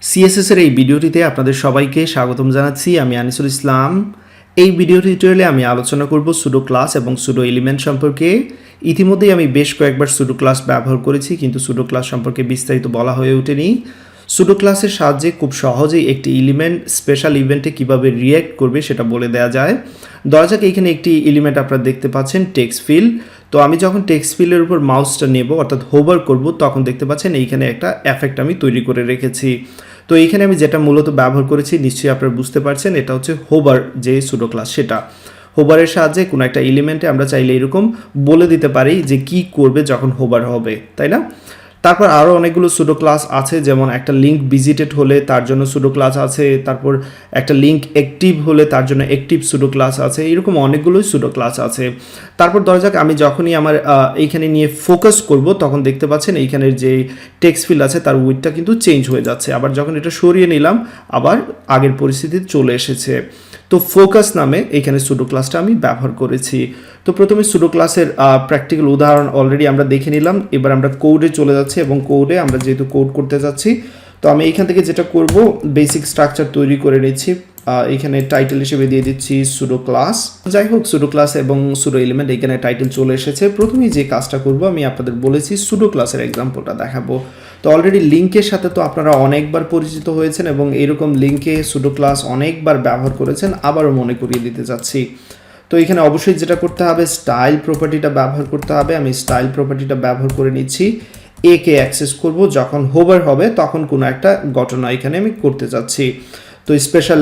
CSS এর এই ভিডিওটিতে আপনাদের সবাইকে স্বাগতম জানাচ্ছি। আমি আনিসুল ইসলাম। এই ভিডিও টিউটোরিয়ালে আমি আলোচনা করব সুডো ক্লাস এবং সুডো এলিমেন্ট সম্পর্কে। ইতিমধ্যেই আমি বেশ কয়েকবার সুডো ক্লাস ব্যবহার করেছি, কিন্তু সুডো ক্লাস সম্পর্কে বিস্তারিত বলা হয়ে ওঠেনি। সুডো ক্লাসের সাহায্যে খুব সহজেই একটি এলিমেন্ট স্পেশাল ইভেন্টে কিভাবে রিয়্যাক্ট করবে সেটা বলে দেওয়া যায়। ধরা যাক এইখানে একটি এলিমেন্ট আপনারা দেখতে পাচ্ছেন, টেক্সট ফিল্ড। তো আমি যখন টেক্সট ফিল্ডের উপর মাউসটা নেব অর্থাৎ হোভার করব, তখন দেখতে পাচ্ছেন এইখানে একটা এফেক্ট আমি তৈরি করে রেখেছি। তো এইখানে আমি যেটা মূলত ব্যবহার করেছি নিশ্চয়ই আপনারা বুঝতে পারছেন, এটা হচ্ছে হোভার যে সুডো ক্লাস সেটা। হোভারের সাহায্যে কোনো একটা এলিমেন্টে আমরা চাইলে এরকম বলে দিতে পারি যে কি করবে যখন হোভার হবে, তাই না? তারপর আরও অনেকগুলো সুডো ক্লাস আছে, যেমন একটা লিঙ্ক ভিজিটেড হলে তার জন্য সুডো ক্লাস আছে, তারপর একটা লিঙ্ক অ্যাক্টিভ হলে তার জন্য অ্যাক্টিভ সুডো ক্লাস আছে, এরকম অনেকগুলোই সুডো ক্লাস আছে। তারপর ধরা যাক আমি যখনই আমার এইখানে নিয়ে ফোকাস করব, তখন দেখতে পাচ্ছেন এইখানের যে টেক্সট ফিল্ড আছে তার উইডথটা কিন্তু চেঞ্জ হয়ে যাচ্ছে। আবার যখন এটা সরিয়ে নিলাম আবার আগের পরিস্থিতিতে চলে এসেছে। তো ফোকাস নামে এখানে সুডো ক্লাসটা আমি ব্যবহার করেছি। তো প্রথমে সুডো ক্লাসের প্র্যাকটিক্যাল উদাহরণ অলরেডি আমরা দেখে নিলাম। এবার আমরা কোডে চলে যাচ্ছি এবং কোডে আমরা যেহেতু কোড করতে যাচ্ছি, তো আমি এইখান থেকে যেটা করব বেসিক স্ট্রাকচার তৈরি করে নিচ্ছি। এখানে টাইটেল হিসেবে দিয়ে দিচ্ছি সুডো ক্লাস। যাই হোক, সুডো ক্লাস এবং সুডো এলিমেন্ট এখানে টাইটেল চলে এসেছে। প্রথমেই যে কাজটা করব আমি আপনাদের বলেছি সুডো ক্লাসের এক্সাম্পলটা দেখাবো। তো অলরেডি লিঙ্কের সাথে তো আপনারা অনেকবার পরিচিত হয়েছেন এবং এরকম লিঙ্কে সুডো ক্লাস অনেকবার ব্যবহার করেছেন, আবারও মনে করিয়ে দিতে চাচ্ছি। তো এখানে অবশ্যই যেটা করতে হবে স্টাইল প্রপার্টিটা ব্যবহার করতে হবে। আমি স্টাইল প্রপার্টিটা ব্যবহার করে নিচ্ছি। একে অ্যাক্সেস করব যখন হোভার হবে, তখন কোনো একটা ঘটনা এখানে আমি করতে চাচ্ছি। তো স্পেশাল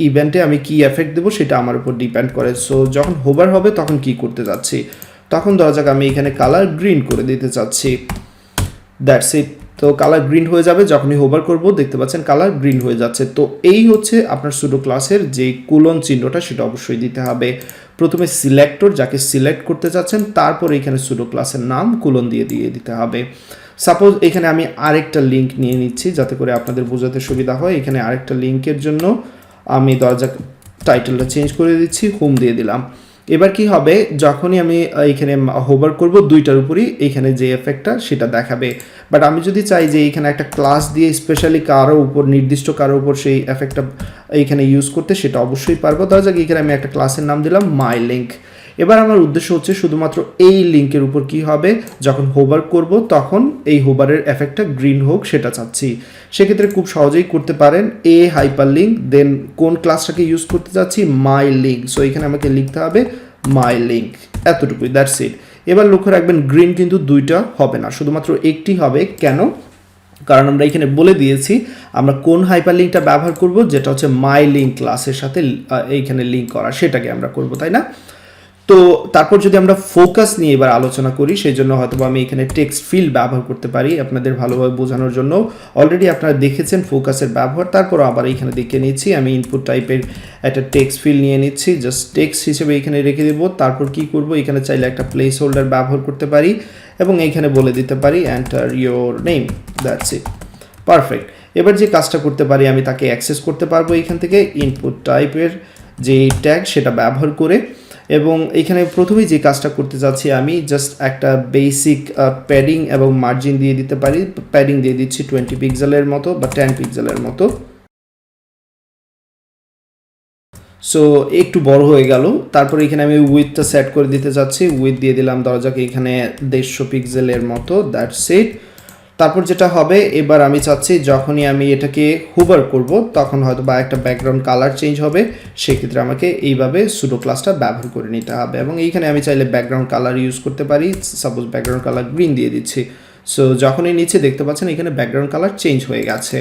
ইভেন্টে আমি কি এফেক্ট দেবো সেটা আমার উপর ডিপেন্ড করে। সো যখন হোভার হবে তখন কি করতে যাচ্ছি, তখন ধরা যাক আমি এখানে কালার গ্রিন করে দিতে চাচ্ছি। That's it. তো কালার গ্রিন হয়ে যাবে যখনই হোভার করব, দেখতে পাচ্ছেন কালার গ্রিন হয়ে যাচ্ছে। তো এই হচ্ছে আপনার সুডো ক্লাসের যে কোলন চিহ্নটা, সেটা অবশ্যই দিতে হবে। প্রথমে সিলেক্টর যাকে সিলেক্ট করতে চাচ্ছেন, তারপর এখানে সুডো ক্লাসের নাম কোলন দিয়ে দিতে হবে। সাপোজ এখানে আমি আরেকটা লিঙ্ক নিয়ে নিচ্ছি যাতে করে আপনাদের বোঝাতে সুবিধা হয়। এখানে আরেকটা লিঙ্কের জন্য আমি দরজা টাইটেলটা চেঞ্জ করে দিচ্ছি, হোম দিয়ে দিলাম। এবার কি হবে, যখনই আমি এইখানে হোভার করব দুইটার উপরই এইখানে যে এফেক্টটা সেটা দেখাবে। বাট আমি যদি চাই যে এইখানে একটা ক্লাস দিয়ে স্পেশালি কারো উপর, নির্দিষ্ট কারো উপর সেই এফেক্টটা এইখানে ইউজ করতে, সেটা অবশ্যই পারবো। ধরা যাক এখানে আমি একটা ক্লাসের নাম দিলাম মাই লিঙ্ক। এবার আমার উদ্দেশ্য হচ্ছে শুধুমাত্র এই লিঙ্কের উপর কি হবে, যখন হোভার করব তখন এই হোভারের এফেক্টটা গ্রিন হোক সেটা চাচ্ছি। সেক্ষেত্রে খুব সহজেই করতে পারেন এ হাইপার লিঙ্ক, দেন কোন ক্লাসটাকে ইউজ করতে যাচ্ছি, মাই লিঙ্ক। সো এখানে আমাকে লিখতে হবে মাই লিঙ্ক, এতটুকুই, দ্যাটস ইট। এবার লক্ষ্য রাখবেন গ্রিন কিন্তু দুইটা হবে না, শুধুমাত্র একটি হবে। কেন? কারণ আমরা এখানে বলে দিয়েছি আমরা কোন হাইপার লিঙ্কটা ব্যবহার করব, যেটা হচ্ছে মাই লিঙ্ক ক্লাসের সাথে এইখানে লিঙ্ক করা, সেটাকে আমরা করব, তাই না? তো তারপর যদি আমরা ফোকাস নিয়ে এবার আলোচনা করি, সেই জন্য হয়তো আমি এখানে টেক্সট ফিল্ড ব্যবহার করতে পারি আপনাদের ভালোভাবে বোঝানোর জন্য। অলরেডি আপনারা দেখেছেন ফোকাসের ব্যবহার, তারপরও আবার এখানে দেখে নিচ্ছি। আমি ইনপুট টাইপের একটা টেক্সট ফিল্ড নিয়ে নিচ্ছি, জাস্ট টেক্সট হিসেবে এখানে রেখে দেবো। তারপর কি করব, এখানে চাইলে একটা প্লেস হোল্ডার ব্যবহার করতে পারি এবং এইখানে বলে দিতে পারি enter your name, that's it, perfect. এবার যে কাজটা করতে পারি আমি তাকে অ্যাক্সেস করতে পারবো এখান থেকে ইনপুট টাইপের যে ট্যাগ সেটা ব্যবহার করে। এবং এখানে প্রথমেই যে কাজটা করতে যাচ্ছি আমি জাস্ট একটা বেসিক প্যাডিং এবং মার্জিন দিয়ে দিতে পারি। প্যাডিং দিয়ে দিচ্ছি 20 পিক্সেলের মতো বা 10 পিক্সেলের মতো। সো একটু বড় হয়ে গেল। তারপর এখানে আমি উইথটা সেট করে দিতে যাচ্ছি, উইথ দিয়ে দিলাম দরজাকে এখানে 150 পিক্সেলের মতো, দ্যাটস ইট। তারপর যেটা হবে, এবার আমি চাচ্ছি যখনই আমি এটাকে হোভার করব তখন হয়তো বা একটা ব্যাকগ্রাউন্ড কালার চেঞ্জ হবে, সেক্ষেত্রে আমাকে এইভাবে সুডো ক্লাসটা ব্যবহার করে নিতে হবে। এবং এইখানে আমি চাইলে ব্যাকগ্রাউন্ড কালার ইউজ করতে পারি, সাপোজ ব্যাকগ্রাউন্ড কালার গ্রিন দিয়ে দিচ্ছি। সো যখনই নিচে দেখতে পাচ্ছেন এখানে ব্যাকগ্রাউন্ড কালার চেঞ্জ হয়ে গেছে।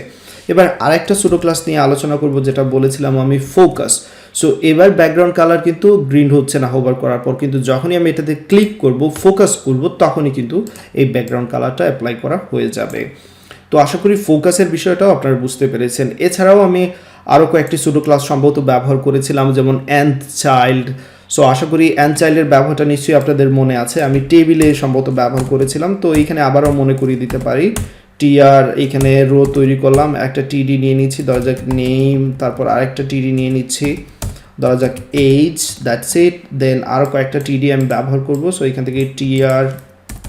এবার আরেকটা সুডো ক্লাস নিয়ে আলোচনা করব, যেটা বলেছিলাম আমি ফোকাস। সো এবার ব্যাকগ্রাউন্ড কালার কিন্তু গ্রিন হচ্ছে না হোভার করার পর, কিন্তু যখনই আমি এটাতে ক্লিক করব, ফোকাস করব, তখনই কিন্তু এই ব্যাকগ্রাউন্ড কালারটা অ্যাপ্লাই করা হয়ে যাবে। তো আশা করি ফোকাসের বিষয়টাও আপনারা বুঝতে পেরেছেন। এছাড়াও আমি আরও কয়েকটি সুডো ক্লাস সম্ভবত ব্যবহার করেছিলাম, যেমন nth চাইল্ড। সো আশা করি nth চাইল্ডের ব্যবহারটা নিশ্চয়ই আপনাদের মনে আছে, আমি টেবিলে সম্ভবত ব্যবহার করেছিলাম। তো এইখানে আবারও মনে করিয়ে দিতে পারি, টিআর এখানে রো তৈরি করলাম, একটা টিডি নিয়ে নিচ্ছি, ধরা যাক নেম, তারপর আরেকটা টিডি নিয়ে নিচ্ছি, ধরা যাক এইজ, দ্যাটস ইট। দেন আরও কয়েকটা টিডি আমি ব্যবহার করব। সো এখান থেকে টিআর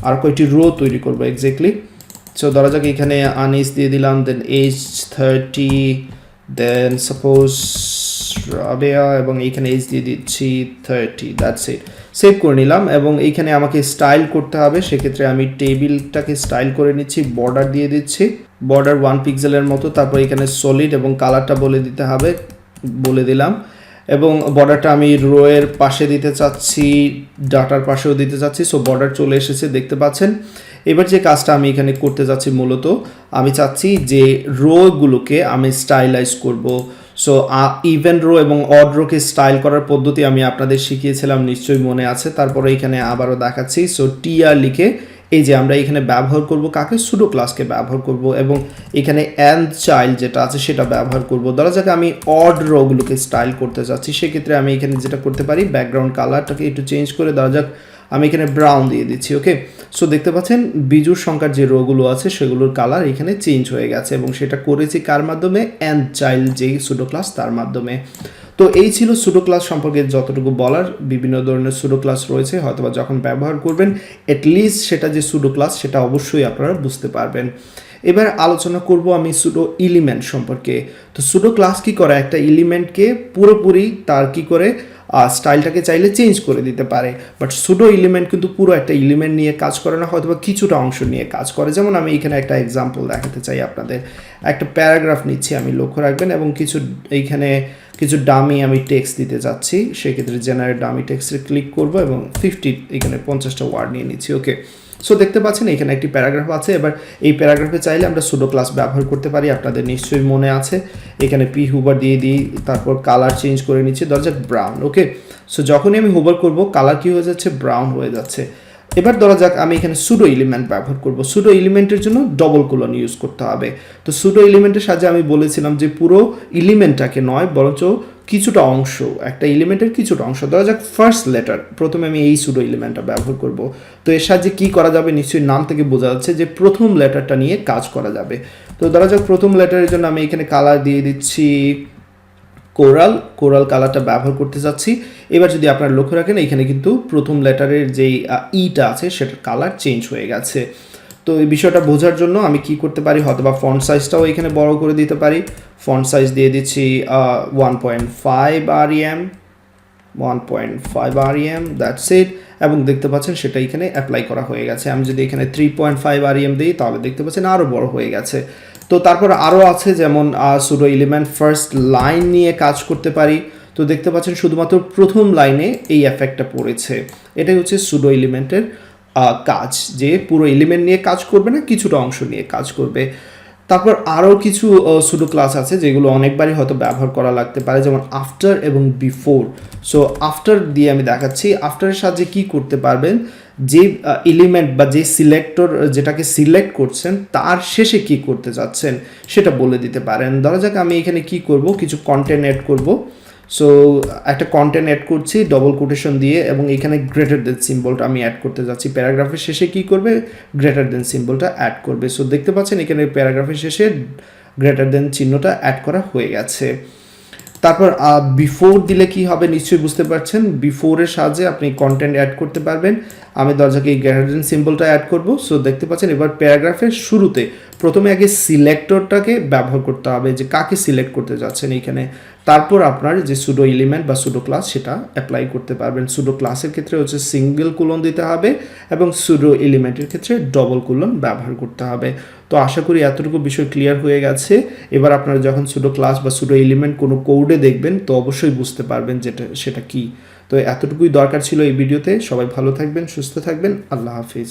আর কয়েকটি রো তৈরি করবো এক্স্যাক্টলি। সো ধরা যাক এখানে আনিস দিয়ে দিলাম, দেন এজ 30, দেন সাপোজ রাবেয়া, এবং এইখানে এজ দিয়ে দিচ্ছি 30, দ্যাটস ইট। সেভ করে নিলাম এবং এইখানে আমাকে স্টাইল করতে হবে, সেক্ষেত্রে আমি টেবিলটাকে স্টাইল করে নিচ্ছি, বর্ডার দিয়ে দিচ্ছি, বর্ডার 1 পিক্সেলের মতো, তারপর এখানে সলিড এবং কালারটা বলে দিতে হবে, বলে দিলাম। এবং বর্ডারটা আমি রো এর পাশে দিতে চাচ্ছি, ডাটার পাশেও দিতে চাচ্ছি। সো বর্ডার চলে এসেছে, দেখতে পাচ্ছেন। এবার যে কাজটা আমি এখানে করতে যাচ্ছি, মূলত আমি চাচ্ছি যে রোগুলোকে আমি স্টাইলাইজ করব। সো ইভেন রো এবং অড রোকে স্টাইল করার পদ্ধতি আমি আপনাদের শিখিয়েছিলাম, নিশ্চয়ই মনে আছে। তারপরে এখানে আবারও দেখাচ্ছি। সো টিআর লিখে এই যে আমরা এখানে ব্যবহার করব কাকে, সুডো ক্লাসকে ব্যবহার করব, এবং এখানে অ্যান্ড চাইল্ড যেটা আছে সেটা ব্যবহার করব। ধরা যাক আমি অড রোগুলোকে স্টাইল করতে চাচ্ছি, সেক্ষেত্রে আমি এখানে যেটা করতে পারি, ব্যাকগ্রাউন্ড কালারটাকে একটু চেঞ্জ করে ধরা যাক আমি এখানে ব্রাউন দিয়ে দিচ্ছি। ওকে, সো দেখতে পাচ্ছেন বিজুর সংখ্যার যে রোগুলো আছে সেগুলোর কালার এখানে চেঞ্জ হয়ে গেছে, এবং সেটা করেছি কার মাধ্যমে, অ্যান্ড চাইল্ড যেই সুডো ক্লাস তার মাধ্যমে। তো এই ছিল সুডো ক্লাস সম্পর্কে যতটুকু বলার। বিভিন্ন ধরনের সুডো ক্লাস রয়েছে, হয়তোবা যখন ব্যবহার করবেন অ্যাটলিস্ট সেটা যে সুডো ক্লাস সেটা অবশ্যই আপনারা বুঝতে পারবেন। এবার আলোচনা করব আমি সুডো এলিমেন্ট সম্পর্কে। তো সুডো ক্লাস কি করে, একটা এলিমেন্টকে পুরোপুরি তার কি করে স্টাইলটাকে চাইলে চেঞ্জ করে দিতে পারে, বাট সুডো এলিমেন্ট কিন্তু পুরো একটা এলিমেন্ট নিয়ে কাজ করে না, হয়তো বা কিছুটা অংশ নিয়ে কাজ করে। যেমন আমি এখানে একটা এক্সাম্পল দেখাতে চাই আপনাদের, একটা প্যারাগ্রাফ নিচ্ছি আমি, লক্ষ্য রাখবেন, এবং এইখানে কিছু ডামি আমি টেক্সট দিতে যাচ্ছি, সেক্ষেত্রে জেনারেট ডামি টেক্সটে ক্লিক করব এবং 50 এখানে 50টা ওয়ার্ড নিয়ে নিচ্ছি। ওকে, সো দেখতে পাচ্ছেন এখানে একটি প্যারাগ্রাফ আছে। এবার এই প্যারাগ্রাফে চাইলে আমরা সুডো ক্লাস ব্যবহার করতে পারি, আপনাদের নিশ্চয়ই মনে আছে। এখানে পি হুবার দিয়ে দিই, তারপর কালার চেঞ্জ করে নিচ্ছি, ধরা যাক ব্রাউন। ওকে, সো যখনই আমি হুবার করব কালার কি হয়ে যাচ্ছে, ব্রাউন হয়ে যাচ্ছে। এবার ধরা যাক আমি এখানে সুডো এলিমেন্ট ব্যবহার করব। সুডো এলিমেন্টের জন্য ডবল কোলন ইউজ করতে হবে। তো সুডো এলিমেন্টের সাহায্যে আমি বলেছিলাম যে পুরো এলিমেন্টটাকে নয়, বরঞ্চ কিছুটা অংশ, একটা এলিমেন্টের কিছুটা অংশ, ধরা যাক ফার্স্ট লেটার, প্রথমে আমি এই সুডো এলিমেন্টটা ব্যবহার করব। তো এর সাহায্যে কী করা যাবে, নিশ্চয়ই নাম থেকে বোঝা যাচ্ছে যে প্রথম লেটারটা নিয়ে কাজ করা যাবে। তো ধরা যাক প্রথম লেটারের জন্য আমি এখানে কালার দিয়ে দিচ্ছি কোরাল কালারটা ব্যবহার করতে যাচ্ছি। এবার যদি আপনারা লক্ষ্য রাখেন এখানে কিন্তু প্রথম লেটারের যেই ইটা আছে সেটার কালার চেঞ্জ হয়ে গেছে। তো এই বিষয়টা বোঝার জন্য আমি কি করতে পারি, হয়তো বা ফন্ট সাইজটাও এখানে বড় করে দিতে পারি। ফন্ট সাইজ দিয়ে দিচ্ছি 1.5 REM, 1.5 REM, দ্যাটস ইট। এবং দেখতে পাচ্ছেন সেটা এখানে অ্যাপ্লাই করা হয়ে গেছে। আমি যদি এখানে 3.5 REM দিই তাহলে দেখতে পাচ্ছেন আরও বড় হয়ে গেছে। তো তারপর আরও আছে, যেমন সুডো এলিমেন্ট ফার্স্ট লাইন নিয়ে কাজ করতে পারি। তো দেখতে পাচ্ছেন শুধুমাত্র প্রথম লাইনে এই এফেক্টটা পড়েছে। এটাই হচ্ছে সুডো এলিমেন্টের কাজ, যে পুরো এলিমেন্ট নিয়ে কাজ করবে না, কিছুটা অংশ নিয়ে কাজ করবে। তারপর আরও কিছু সুডো ক্লাস আছে যেগুলো অনেকবারই হয়তো ব্যবহার করা লাগতে পারে, যেমন আফটার এবং বিফোর। সো আফটার দিয়ে আমি দেখাচ্ছি, আফটারের সাহায্যে কী করতে পারবেন, যে এলিমেন্ট বা যে সিলেক্টর যেটাকে সিলেক্ট করছেন তার শেষে কি করতে যাচ্ছেন সেটা বলে দিতে পারেন। ধরা যাক আমি এখানে কি করব, কিছু কন্টেন্ট অ্যাড করব। সো একটা কন্টেন্ট অ্যাড করছি ডবল কোটেশন দিয়ে, এবং এখানে গ্রেটার দেন সিম্বলটা আমি অ্যাড করতে যাচ্ছি। প্যারাগ্রাফের শেষে কি করবে, গ্রেটার দেন সিম্বলটা অ্যাড করবে। সো দেখতে পাচ্ছেন এখানে প্যারাগ্রাফের শেষে গ্রেটার দেন চিহ্নটা অ্যাড করা হয়ে গেছে। তারপর বিফোর দিলে কি হবে নিশ্চয়ই বুঝতে পারছেন, বিফোরের সাহায্যে আপনি কন্টেন্ট অ্যাড করতে পারবেন। আমি দরজাকে এই গ্রেটার দেন সিম্বলটা অ্যাড করব। সো দেখতে পাচ্ছেন এবার প্যারাগ্রাফের শুরুতে প্রথমে আগে সিলেক্টরটাকে ব্যবহার করতে হবে, যে কাকে সিলেক্ট করতে যাচ্ছেন এইখানে, তারপর আপনার যে সুডো এলিমেন্ট বা সুডো ক্লাস সেটা অ্যাপ্লাই করতে পারবেন। সুডো ক্লাসের ক্ষেত্রে হচ্ছে সিঙ্গেল কোলন দিতে হবে, এবং সুডো এলিমেন্টের ক্ষেত্রে ডবল কোলন ব্যবহার করতে হবে। তো আশা করি এতটুকু বিষয় ক্লিয়ার হয়ে গেছে। এবার আপনারা যখন সুডো ক্লাস বা সুডো এলিমেন্ট কোনো কোডে দেখবেন তো অবশ্যই বুঝতে পারবেন সেটা কি। তো এতটুকুই দরকার ছিল এই ভিডিওতে। সবাই ভালো থাকবেন, সুস্থ থাকবেন, আল্লাহ হাফিজ।